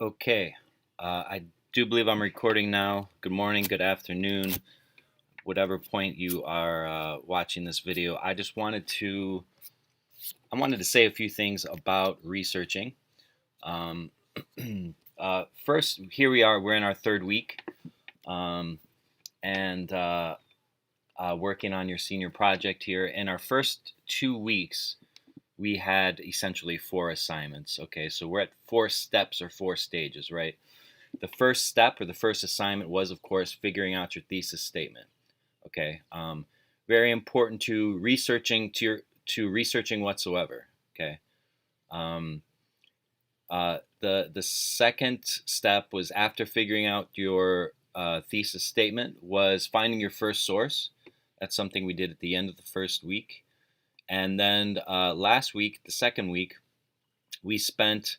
Okay, I do believe I'm recording now. Good morning, good afternoon, whatever point you are watching this video. I wanted to say a few things about researching. Um, First, here we are. We're in our third week, um, and working on your senior project here. In our first 2 weeks, we had essentially four assignments. Okay, so we're at four steps or four stages, right? The first step or the first assignment was, of course, figuring out your thesis statement. Okay, very important to researching whatsoever. Okay, um, the second step was after figuring out your thesis statement was finding your first source. That's something we did at the end of the first week, and then last week, the second week, we spent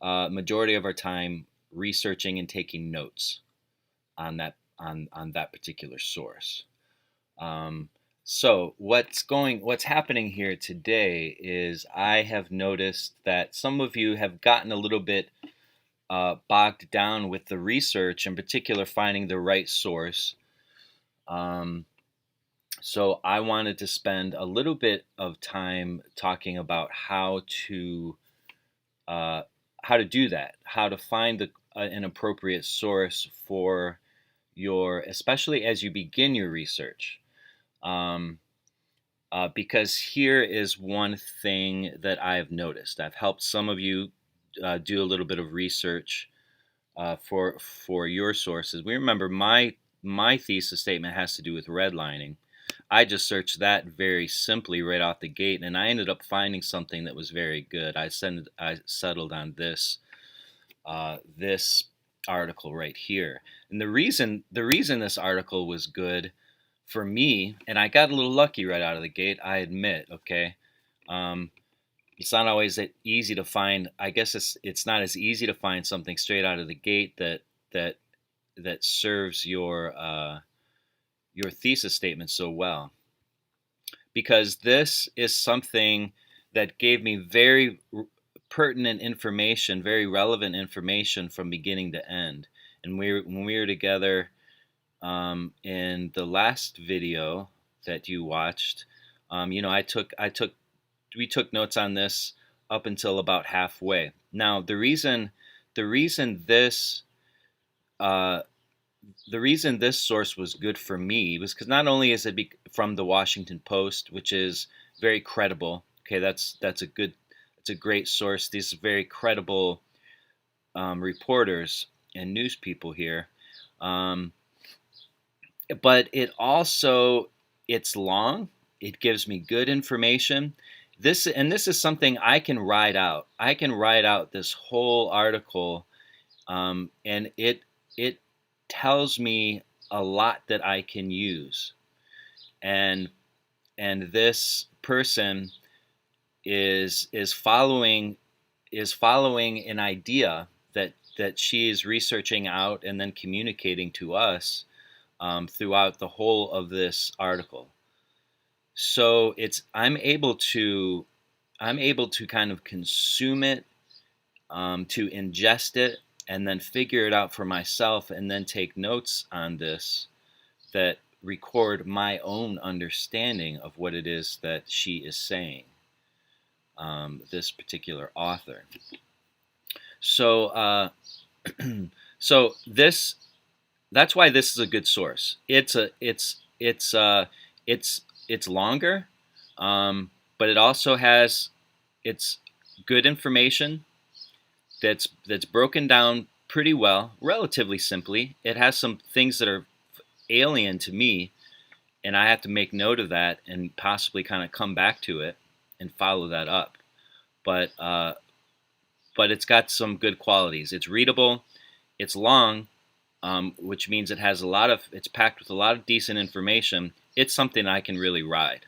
majority of our time researching and taking notes on that particular source. Um, so what's happening here today is I have noticed that some of you have gotten a little bit bogged down with the research, in particular finding the right source. Um, so I wanted to spend a little bit of time talking about uh, how to do that, how to find an appropriate source for especially as you begin your research. Um, because here is one thing that I've noticed. I've helped some of you do a little bit of research for your sources. We remember my thesis statement has to do with redlining. I just searched that very simply right off the gate, and I ended up finding something that was very good. I settled on this article right here, and the reason this article was good for me, and I got a little lucky right out of the gate, I admit. Okay, um, it's not always that easy to find. I guess it's not as easy to find something straight out of the gate that that serves your thesis statement so well, because this is something that gave me very pertinent information, very relevant information from beginning to end. And when we were together in the last video that you watched, we took notes on this up until about halfway. Now, the reason this uh, the reason this source was good for me was because not only is it from the Washington Post, which is very credible. Okay, that's a great source. These are very credible reporters and news people here. Um, but it's long. It gives me good information. This is something I can write out. I can write out this whole article, and it tells me a lot that I can use. And this person is following an idea that she is researching out and then communicating to us throughout the whole of this article. So I'm able to kind of consume it, to ingest it, and then figure it out for myself, and then take notes on this that record my own understanding of what it is that she is saying. This particular author. So so this that's why this is a good source. It's longer, but it also has it's good information that's broken down pretty well, relatively simply. It has some things that are alien to me, and I have to make note of that and possibly kind of come back to it and follow that up. But it's got some good qualities. It's readable. It's long, which means it's packed with a lot of decent information. It's something I can really ride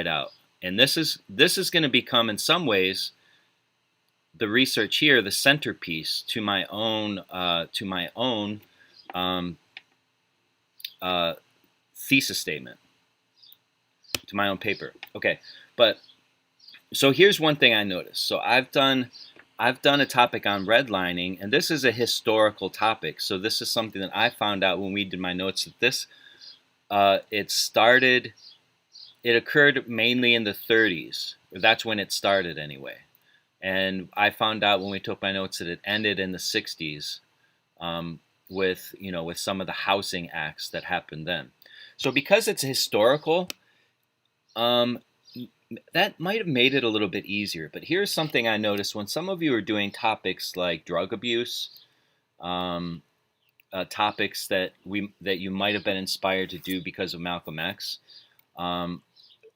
out. And this is going to become, in some ways, the research here, the centerpiece to my own um, uh, thesis statement, to my own paper. Okay, but so here's one thing I noticed. So I've done a topic on redlining, and this is a historical topic. So this is something that I found out when we did my notes. That this it started. It occurred mainly in the 30s. That's when it started, anyway. And I found out when we took my notes that it ended in the 60s, with with some of the housing acts that happened then. So because it's historical, um, that might have made it a little bit easier. But here's something I noticed when some of you are doing topics like drug abuse, um, topics that you might have been inspired to do because of Malcolm X, um,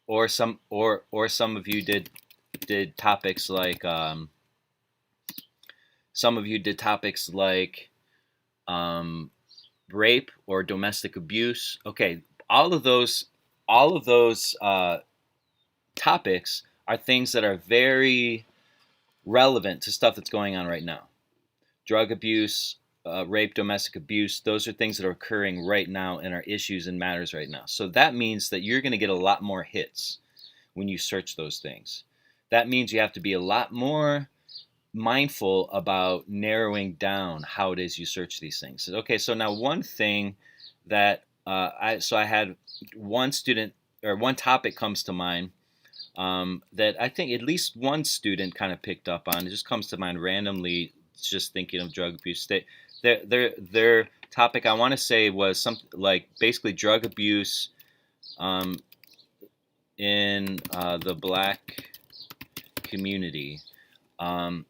or some of you did topics like some of you did topics like um, rape or domestic abuse. Okay, all of those all of those topics are things that are very relevant to stuff that's going on right now. Drug abuse, rape, domestic abuse, those are things that are occurring right now and are issues and matters right now. So that means that you're going to get a lot more hits when you search those things. That means you have to be a lot more mindful about narrowing down how it is you search these things. Okay, so now one thing that I had one student or one topic comes to mind, that I think at least one student kind of picked up on. It just comes to mind randomly, just thinking of drug abuse. Their topic, I want to say, was something like basically drug abuse um, in the black community. Um,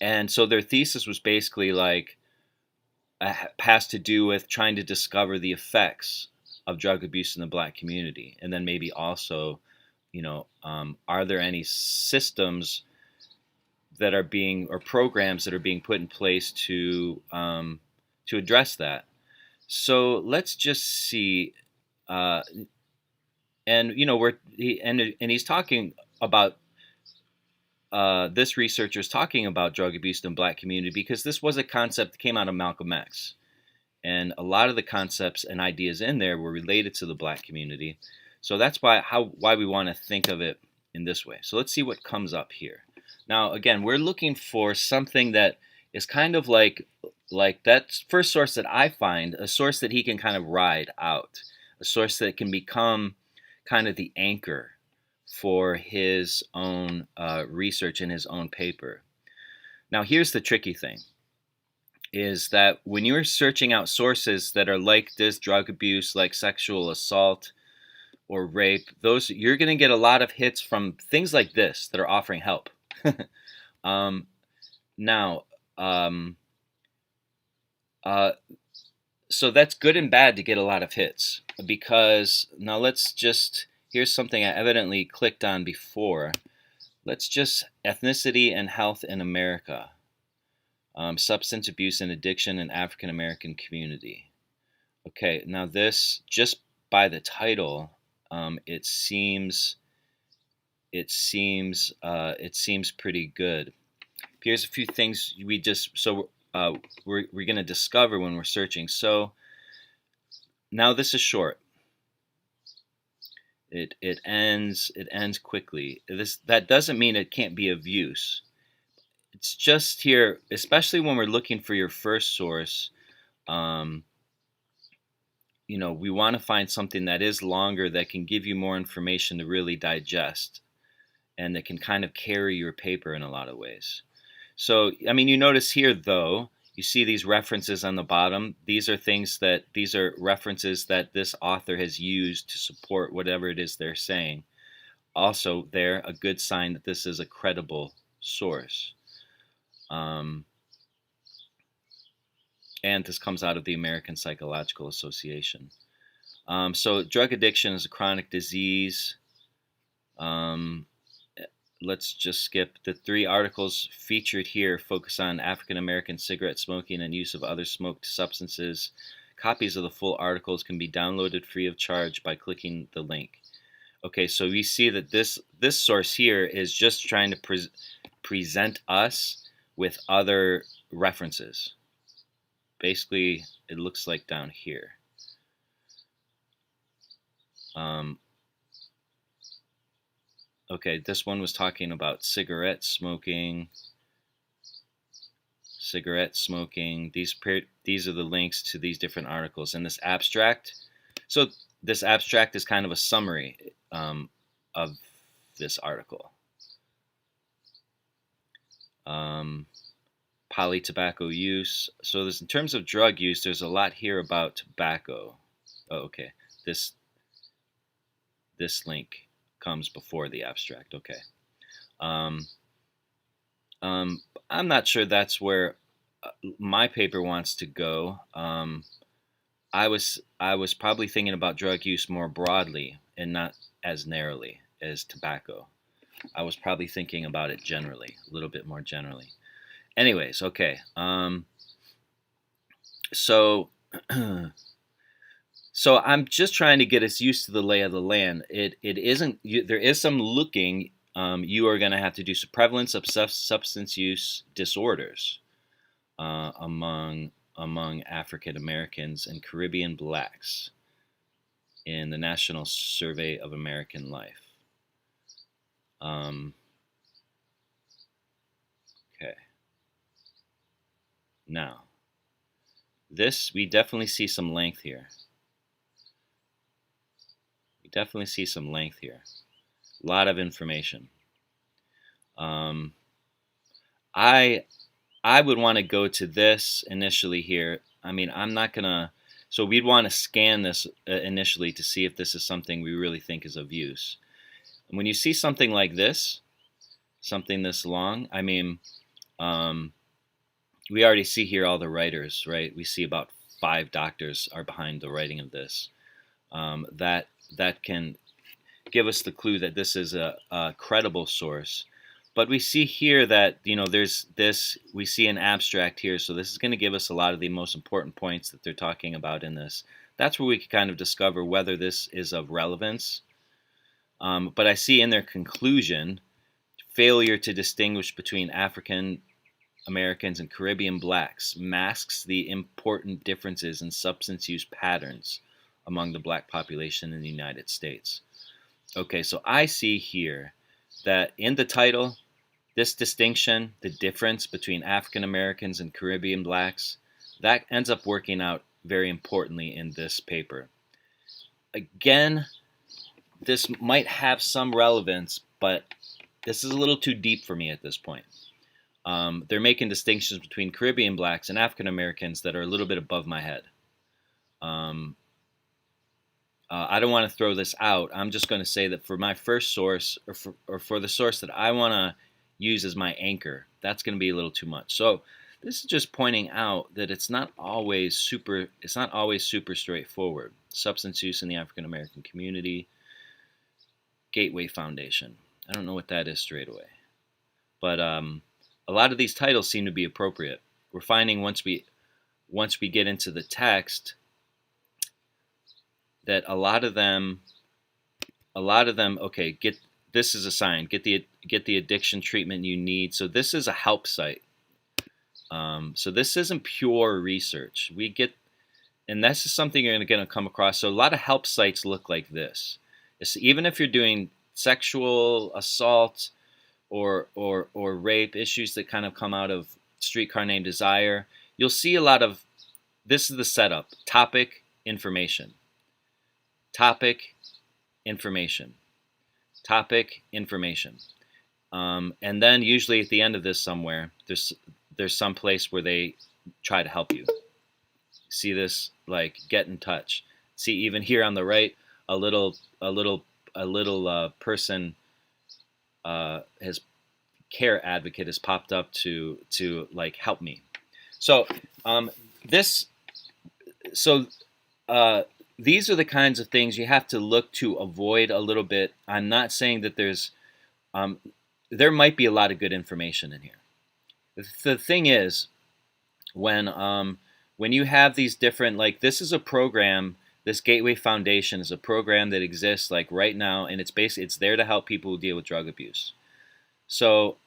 and so their thesis was basically like has to do with trying to discover the effects of drug abuse in the black community, and then maybe also, are there any systems that are being or programs that are being put in place to address that. So let's just see, uh, and and he's talking about this researcher is talking about drug abuse in the black community because this was a concept that came out of Malcolm X. And a lot of the concepts and ideas in there were related to the black community. So that's why we want to think of it in this way. So let's see what comes up here. Now, again, we're looking for something that is kind of like that first source that I find, a source that he can kind of ride out, a source that can become kind of the anchor for his own research in his own paper. Now, here's the tricky thing, is that when you're searching out sources that are like this, drug abuse, like sexual assault or rape, those you're going to get a lot of hits from things like this that are offering help. Now, so that's good and bad to get a lot of hits, because now here's something I evidently clicked on before. Let's just ethnicity and health in America. Substance abuse and addiction in African American community. Okay, now this, just by the title, it seems pretty good. Here's a few things we're going to discover when we're searching. So now this is short. It ends quickly. That doesn't mean it can't be of use. It's just here, especially when we're looking for your first source, we want to find something that is longer, that can give you more information to really digest, and that can kind of carry your paper in a lot of ways. So, I mean, you notice here, though, you see these references on the bottom. These are references that this author has used to support whatever it is they're saying. Also, they're a good sign that this is a credible source. And this comes out of the American Psychological Association. So drug addiction is a chronic disease. Let's just skip. The 3 articles featured here focus on African American cigarette smoking and use of other smoked substances. Copies of the full articles can be downloaded free of charge by clicking the link. Okay, so we see that this source here is just trying to present us with other references. Basically, it looks like down here. Okay, this one was talking about cigarette smoking. cigarette smoking. These are the links to these different articles. And this abstract, so this abstract is kind of a summary of this article. Poly tobacco use. So in terms of drug use, there's a lot here about tobacco. Oh, okay. This link comes before the abstract. Okay. I'm not sure that's where my paper wants to go. I was probably thinking about drug use more broadly and not as narrowly as tobacco. I was probably thinking about it generally, a little bit more generally. Anyways, okay. So so I'm just trying to get us used to the lay of the land. It isn't. There is some looking. You are going to have to do some prevalence of substance use disorders among African Americans and Caribbean blacks in the National Survey of American Life. Okay. Now, we definitely see some length here. We definitely see some length here. A lot of information. I would want to go to this initially here. I mean, I'm not gonna. So we'd want to scan this initially to see if this is something we really think is of use. And when you see something like this, something this long, I mean, we already see here all the writers, right? We see about 5 doctors are behind the writing of this. That can give us the clue that this is a credible source. But we see here that, there's this, we see an abstract here, so this is going to give us a lot of the most important points that they're talking about in this. That's where we can kind of discover whether this is of relevance. But I see in their conclusion, failure to distinguish between African Americans and Caribbean blacks masks the important differences in substance use patterns among the black population in the United States. Okay, so I see here that in the title, this distinction, the difference between African Americans and Caribbean blacks, that ends up working out very importantly in this paper. Again, this might have some relevance, but this is a little too deep for me at this point. They're making distinctions between Caribbean blacks and African Americans that are a little bit above my head. I don't want to throw this out. I'm just going to say that for my first source, or for the source that I want to use as my anchor, that's going to be a little too much. So this is just pointing out that it's not always super straightforward. Substance use in the African American community, Gateway Foundation. I don't know what that is straight away, but a lot of these titles seem to be appropriate. We're finding once we get into the text that a lot of them, okay, this is a sign. Get the addiction treatment you need. So this is a help site. So this isn't pure research. And this is something you're going to come across. So a lot of help sites look like this. Even if you're doing sexual assault or rape issues that kind of come out of Streetcar Named Desire, you'll see a lot of, this is the setup: topic, information. Topic, information. Topic, information. And then usually at the end of this somewhere, there's some place where they try to help you. See this, like, get in touch. See, even here on the right, a little person, his care advocate has popped up to like help me. So these are the kinds of things you have to look to avoid a little bit. I'm not saying that there might be a lot of good information in here. The thing is, when you have these different, like, this is a program, this Gateway Foundation is a program that exists like right now, and it's there to help people who deal with drug abuse. So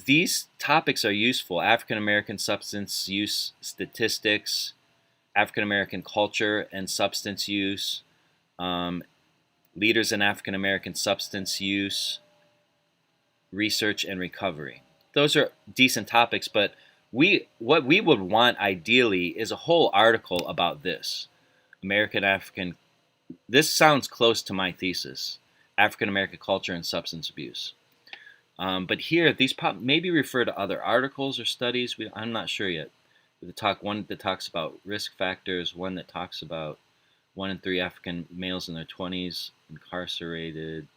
these topics are useful: African American substance use statistics, African American culture and substance use, leaders in African American substance use, research and recovery. those are decent topics, but what we would want ideally is a whole article about this American African. This sounds close to my thesis: African American culture and substance abuse. But here, these maybe refer to other articles or studies. I'm not sure yet. One that talks about risk factors, one that talks about 1 in 3 African males in their 20s incarcerated.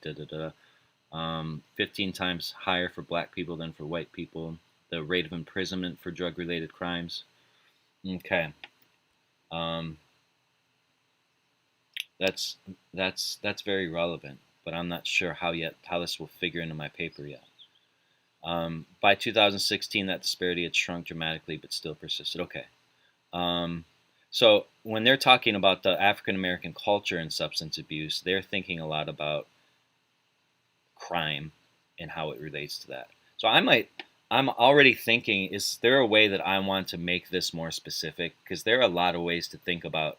15 times higher for black people than for white people. The rate of imprisonment for drug-related crimes. Okay, um, that's that's very relevant, but I'm not sure how this will figure into my paper yet. By 2016, that disparity had shrunk dramatically, but still persisted. Okay. Um, so when they're talking about the African American culture and substance abuse, they're thinking a lot about crime and how it relates to that. So I'm already thinking, is there a way that I want to make this more specific? Because there are a lot of ways to think about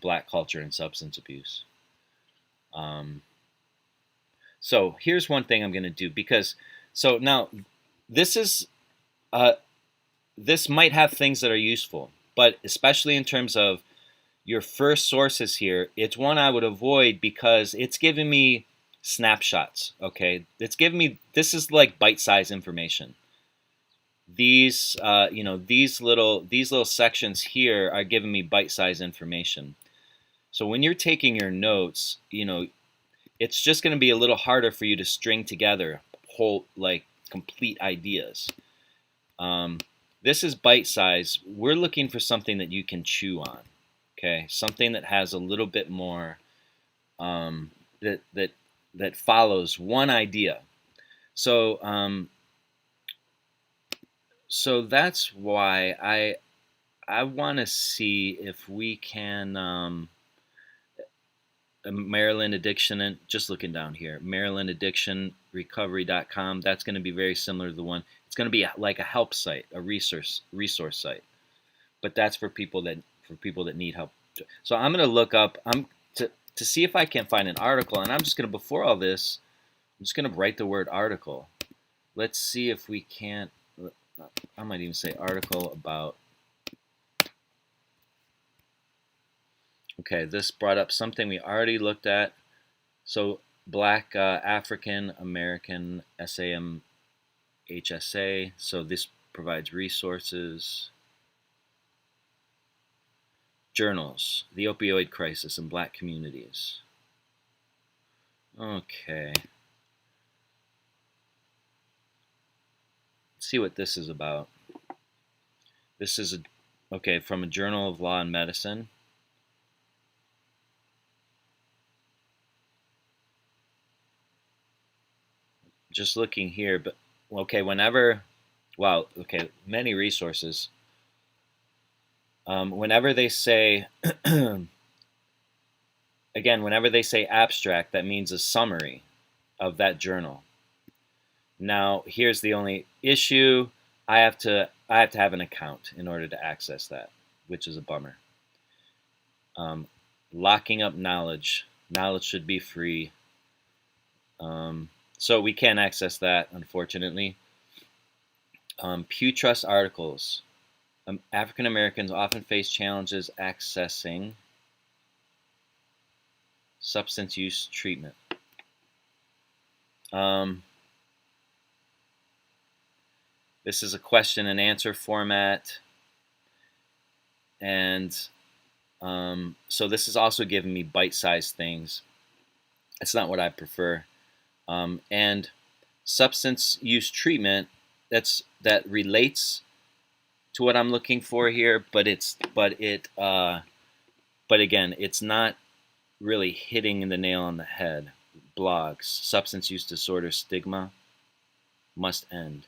black culture and substance abuse. Um, so here's one thing I'm going to do because so now this is uh, this might have things that are useful, but especially in terms of your first sources here, it's one I would avoid because it's giving me snapshots. Okay, it's giving me this is like bite-sized information. These these little sections here are giving me bite-sized information. So when you're taking your notes, it's just going to be a little harder for you to string together whole like complete ideas. Um, this is bite size. We're looking for something that you can chew on. Okay, something that has a little bit more um, that follows one idea. So so that's why I want to see if we can. Maryland Addiction, and just looking down here, Maryland Addiction Recovery.com. That's going to be very similar to the one. It's going to be like a help site, a resource site, but that's for people that need help. So I'm going to look up to see if I can find an article, and I'm just going to before all this, I'm just going to write the word article. Let's see if we can't. I might even say article about. Okay, this brought up something we already looked at. So Black African American SAM HSA. So this provides resources, journals, the opioid crisis in black communities. Okay. Let's see what this is about. This is from a Journal of Law and Medicine. Just looking here, but many resources. Whenever they say, again, whenever they say abstract, that means a summary of that journal. Now, here's the only issue: I have to have an account in order to access that, which is a bummer. Locking up knowledge. Knowledge should be free. So we can't access that, unfortunately. Pew Trust articles. African Americans often face challenges accessing substance use treatment. This is a question and answer format. And so this is also giving me bite-sized things. It's not what I prefer. And substance use treatment, that relates to what I'm looking for here, but again, it's not really hitting the nail on the head. Blogs, substance use disorder stigma must end.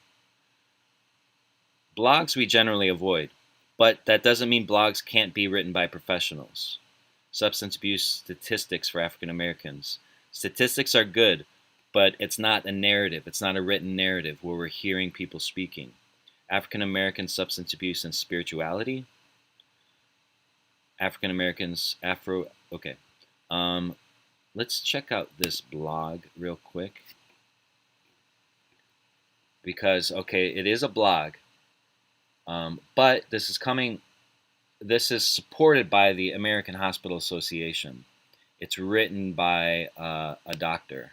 Blogs we generally avoid, but that doesn't mean blogs can't be written by professionals. Substance abuse statistics for African Americans. Statistics are good, but it's not a narrative. It's not a written narrative where we're hearing people speaking. African American substance abuse and spirituality. African Americans, okay. Let's check out this blog real quick. because okay, it is a blog, but this is supported by the American Hospital Association. It's written by a doctor.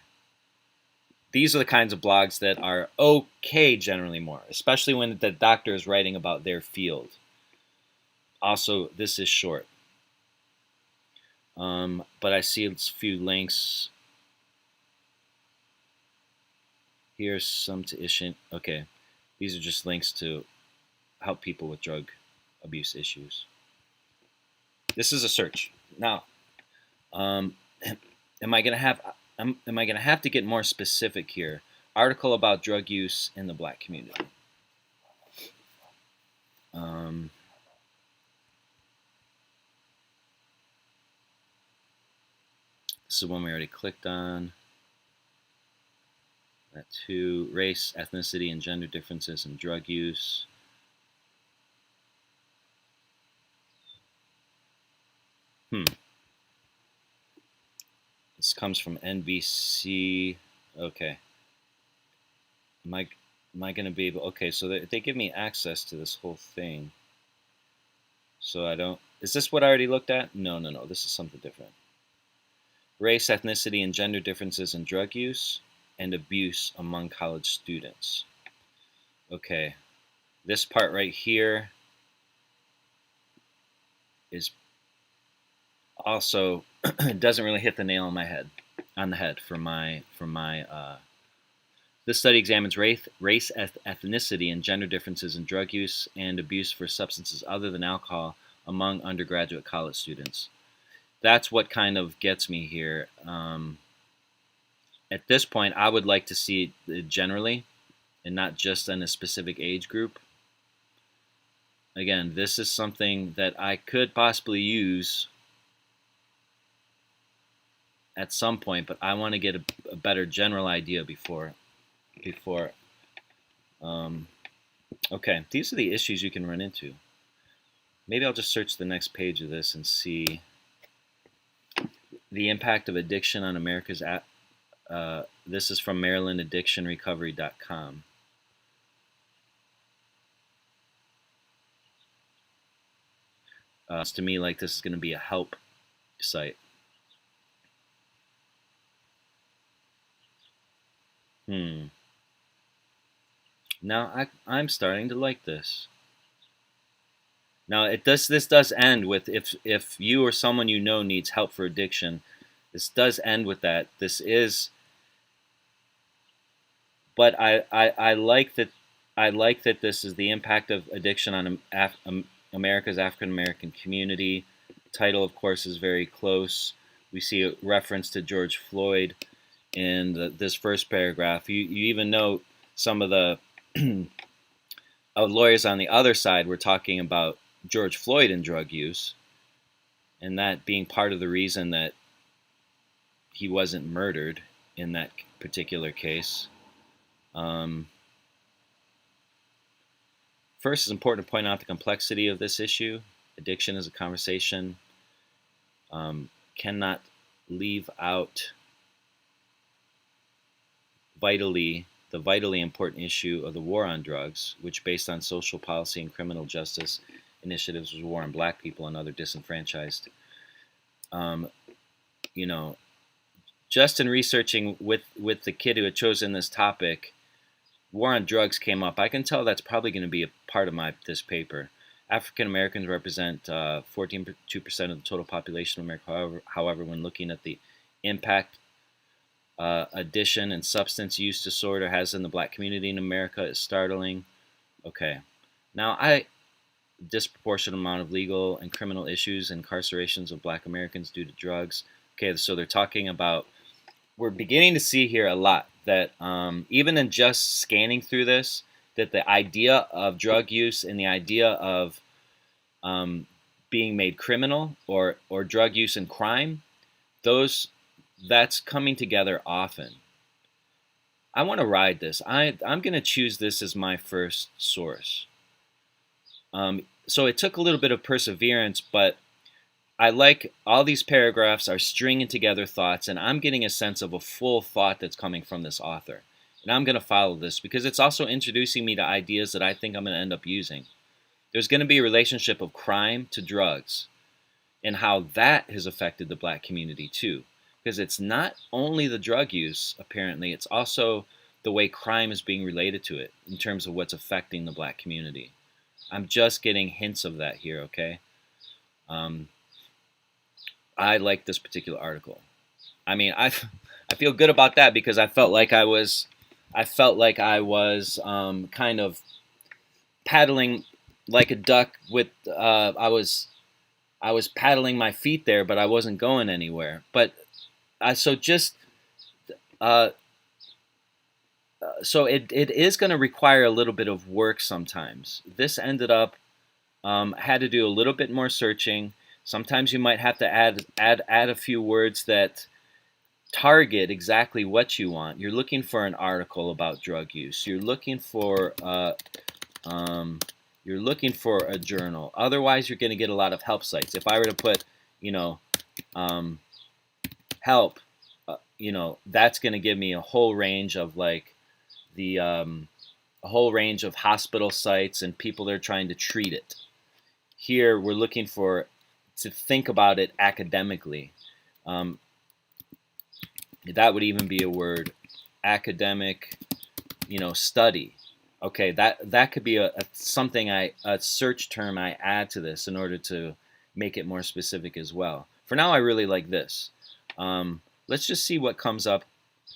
These are the kinds of blogs that are okay generally more, especially when the doctor is writing about their field. Also, this is short. But I see a few links. Here's some to issue. Okay, these are just links to help people with drug abuse issues. This is a search. Now, am I gonna have am I gonna have to get more specific here? Article about drug use in the black community. This is one we already clicked on. That too. Race, ethnicity, and gender differences in drug use. This comes from NBC. Okay. Am I going to be able... Okay, so they give me access to this whole thing. So I don't... Is this what I already looked at? No. This is something different. Race, ethnicity, and gender differences in drug use and abuse among college students. Okay. This part right here is also doesn't really hit the nail on the head for my this study examines race, ethnicity, and gender differences in drug use and abuse for substances other than alcohol among undergraduate college students. That's what kind of gets me here. At this point, I would like to see it generally and not just in a specific age group. Again, this is something that I could possibly use at some point, but I want to get a better general idea before. Okay, these are the issues you can run into. Maybe I'll just search the next page of this and see the impact of addiction on America's. This is from MarylandAddictionRecovery.com. It's to me like this is going to be a help site. Now I'm starting to like this. Now this does end with if you or someone you know needs help for addiction, this does end with that. This is, but I like that this is the impact of addiction on America's African American community. Title, of course, is very close. We see a reference to George Floyd in this first paragraph. You even note some of the lawyers on the other side were talking about George Floyd and drug use, and that being part of the reason that he wasn't murdered in that particular case. First, it's important to point out the complexity of this issue. Addiction is a conversation. Cannot leave out the vitally important issue of the war on drugs, which, based on social policy and criminal justice initiatives, was a war on black people and other disenfranchised. Just in researching with the kid who had chosen this topic, war on drugs came up. I can tell that's probably going to be a part of this paper. African Americans represent 14.2% of the total population of America. However, when looking at the impact addiction and substance use disorder has in the black community in America, is startling. Okay, now disproportionate amount of legal and criminal issues, incarcerations of black Americans due to drugs. Okay, so they're talking about, we're beginning to see here a lot that even in just scanning through this, that the idea of drug use and the idea of being made criminal or drug use and crime, that's coming together often. I want to ride this. I'm going to choose this as my first source. So it took a little bit of perseverance, but I like all these paragraphs are stringing together thoughts, and I'm getting a sense of a full thought that's coming from this author. and I'm going to follow this because it's also introducing me to ideas that I think I'm going to end up using. There's going to be a relationship of crime to drugs and how that has affected the black community too. Because it's not only the drug use, apparently, it's also the way crime is being related to it in terms of what's affecting the black community. I'm just getting hints of that here, okay? Um, I like this particular article. I mean, I feel good about that because I felt like I was kind of paddling like a duck with I was paddling my feet there, but I wasn't going anywhere. But so just uh, so it is going to require a little bit of work sometimes. This ended up had to do a little bit more searching. Sometimes you might have to add a few words that target exactly what you want. You're looking for an article about drug use. Um, you're looking for a journal. Otherwise, you're going to get a lot of help sites. If I were to put, you know, um, help, that's going to give me a whole range of like a whole range of hospital sites and people that are trying to treat it. Here, we're looking for to think about it academically. Um, that would even be a word, academic, study. Okay, that could be a search term I add to this in order to make it more specific as well. For now, I really like this. Let's just see what comes up.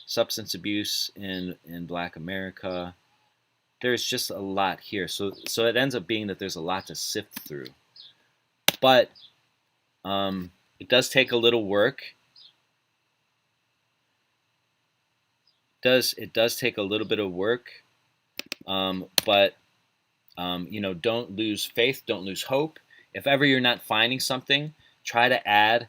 Substance abuse in Black America. There's just a lot here, so it ends up being that there's a lot to sift through. But it does take a little work. It does take a little bit of work, but don't lose faith, don't lose hope. If ever you're not finding something, try to add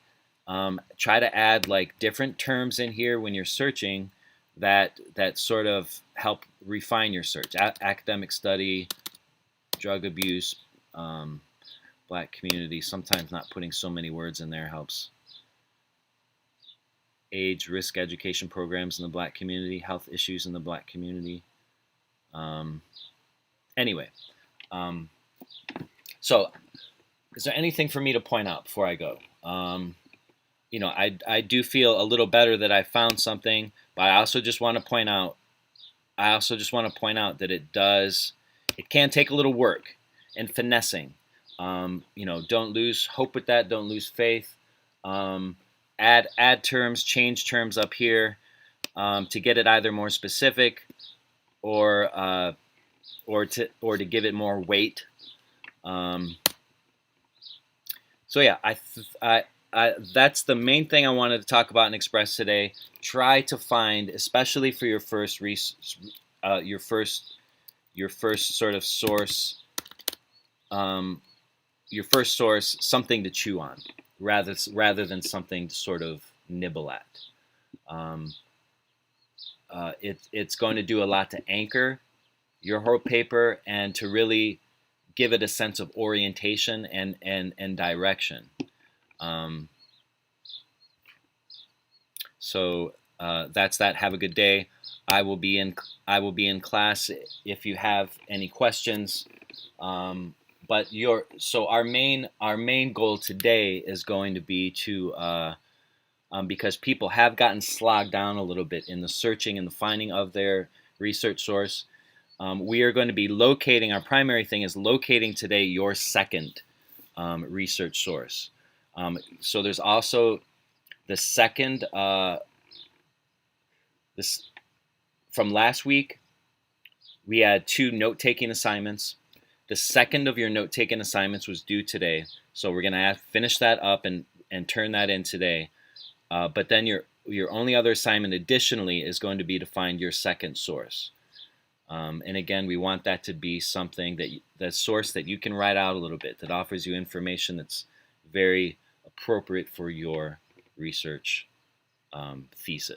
like different terms in here when you're searching that sort of help refine your search. Academic study, drug abuse, black community. Sometimes not putting so many words in there helps. Age, risk education programs in the black community, health issues in the black community. Anyway, so is there anything for me to point out before I go? I do feel a little better that I found something, but I also just want to point out that it can take a little work and finessing. Don't lose hope with that. Don't lose faith. Add terms, change terms up here to get it either more specific or to give it more weight. So yeah, that's the main thing I wanted to talk about and express today. Try to find, especially for your first sort of source, something to chew on, rather than something to sort of nibble at. It's going to do a lot to anchor your whole paper and to really give it a sense of orientation and direction. So that's that. Have a good day. I will be in class if you have any questions. But our main goal today is going to be to because people have gotten slogged down a little bit in the searching and the finding of their research source. We are going to be locating. Our primary thing is locating today your second research source. So there's also the second. This from last week, we had 2 note-taking assignments. The second of your note-taking assignments was due today, so we're going to finish that up and turn that in today. But then your only other assignment additionally is going to be to find your second source. And again, we want that to be something that source that you can write out a little bit, that offers you information that's very appropriate for your research thesis.